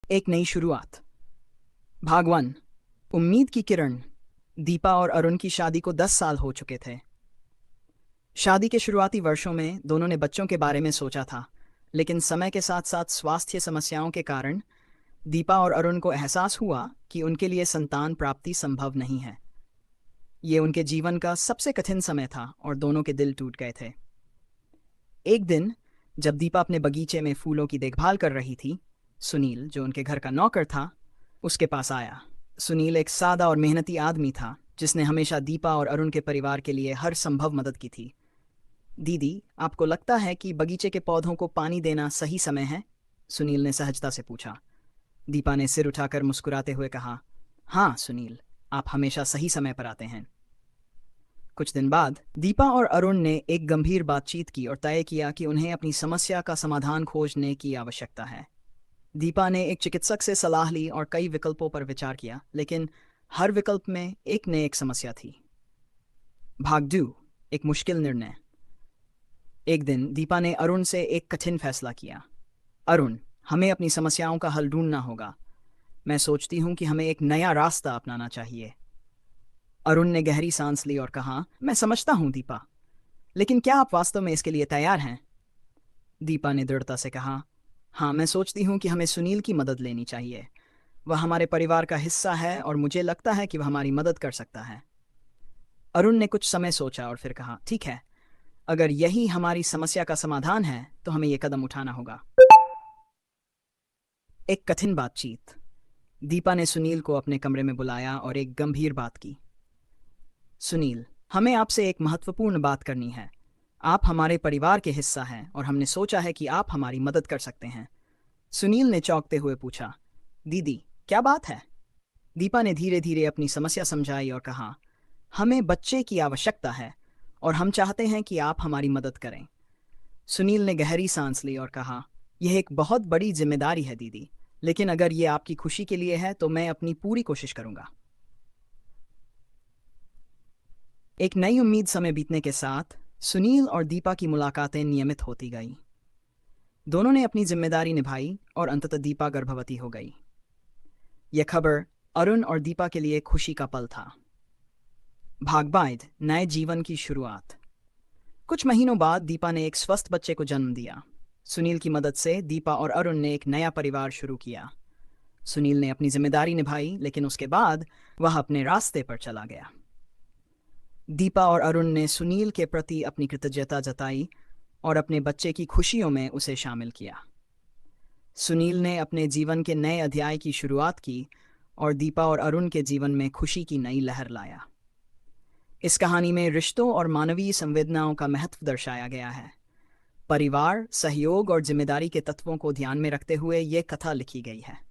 एक नई शुरुआत। भाग 1। उम्मीद की किरण। दीपा और अरुण की शादी को 10 साल हो चुके थे। शादी के शुरुआती वर्षों में दोनों ने बच्चों के बारे में सोचा था, लेकिन समय के साथ साथ स्वास्थ्य समस्याओं के कारण दीपा और अरुण को एहसास हुआ कि उनके लिए संतान प्राप्ति संभव नहीं है। ये उनके जीवन का सबसे कठिन समय था और दोनों के दिल टूट गए थे। एक दिन जब दीपा अपने बगीचे में फूलों की देखभाल कर रही थी, सुनील, जो उनके घर का नौकर था, उसके पास आया। सुनील एक सादा और मेहनती आदमी था जिसने हमेशा दीपा और अरुण के परिवार के लिए हर संभव मदद की थी। दीदी, आपको लगता है कि बगीचे के पौधों को पानी देना सही समय है? सुनील ने सहजता से पूछा। दीपा ने सिर उठाकर मुस्कुराते हुए कहा, हाँ सुनील, आप हमेशा सही समय पर आते हैं। कुछ दिन बाद दीपा और अरुण ने एक गंभीर बातचीत की और तय किया कि उन्हें अपनी समस्या का समाधान खोजने की आवश्यकता है। दीपा ने एक चिकित्सक से सलाह ली और कई विकल्पों पर विचार किया, लेकिन हर विकल्प में एक न एक समस्या थी। भाग 2। एक मुश्किल निर्णय। एक दिन दीपा ने अरुण से एक कठिन फैसला किया। अरुण, हमें अपनी समस्याओं का हल ढूंढना होगा। मैं सोचती हूँ कि हमें एक नया रास्ता अपनाना चाहिए। अरुण ने गहरी सांस ली और कहा, मैं समझता हूँ दीपा, लेकिन क्या आप वास्तव में इसके लिए तैयार हैं? दीपा ने दृढ़ता से कहा, हाँ, मैं सोचती हूँ कि हमें सुनील की मदद लेनी चाहिए। वह हमारे परिवार का हिस्सा है और मुझे लगता है कि वह हमारी मदद कर सकता है। अरुण ने कुछ समय सोचा और फिर कहा, ठीक है, अगर यही हमारी समस्या का समाधान है तो हमें यह कदम उठाना होगा। एक कठिन बातचीत। दीपा ने सुनील को अपने कमरे में बुलाया और एक गंभीर बात की। सुनील, हमें आपसे एक महत्वपूर्ण बात करनी है। आप हमारे परिवार के हिस्सा हैं और हमने सोचा है कि आप हमारी मदद कर सकते हैं। सुनील ने चौंकते हुए पूछा, दीदी, क्या बात है? दीपा ने धीरे धीरे अपनी समस्या समझाई और कहा, हमें बच्चे की आवश्यकता है और हम चाहते हैं कि आप हमारी मदद करें। सुनील ने गहरी सांस ली और कहा, यह एक बहुत बड़ी जिम्मेदारी है दीदी, लेकिन अगर ये आपकी खुशी के लिए है तो मैं अपनी पूरी कोशिश करूंगा। एक नई उम्मीद समय बीतने के साथ सुनील और दीपा की मुलाकातें नियमित होती गईं। दोनों ने अपनी जिम्मेदारी निभाई और अंततः दीपा गर्भवती हो गई। यह खबर अरुण और दीपा के लिए खुशी का पल था। भाग 2। नए जीवन की शुरुआत। कुछ महीनों बाद दीपा ने एक स्वस्थ बच्चे को जन्म दिया। सुनील की मदद से दीपा और अरुण ने एक नया परिवार शुरू किया। सुनील ने अपनी जिम्मेदारी निभाई, लेकिन उसके बाद वह अपने रास्ते पर चला गया। दीपा और अरुण ने सुनील के प्रति अपनी कृतज्ञता जताई और अपने बच्चे की खुशियों में उसे शामिल किया। सुनील ने अपने जीवन के नए अध्याय की शुरुआत की और दीपा और अरुण के जीवन में खुशी की नई लहर लाया। इस कहानी में रिश्तों और मानवीय संवेदनाओं का महत्व दर्शाया गया है। परिवार, सहयोग और जिम्मेदारी के तत्वों को ध्यान में रखते हुए ये कथा लिखी गई है।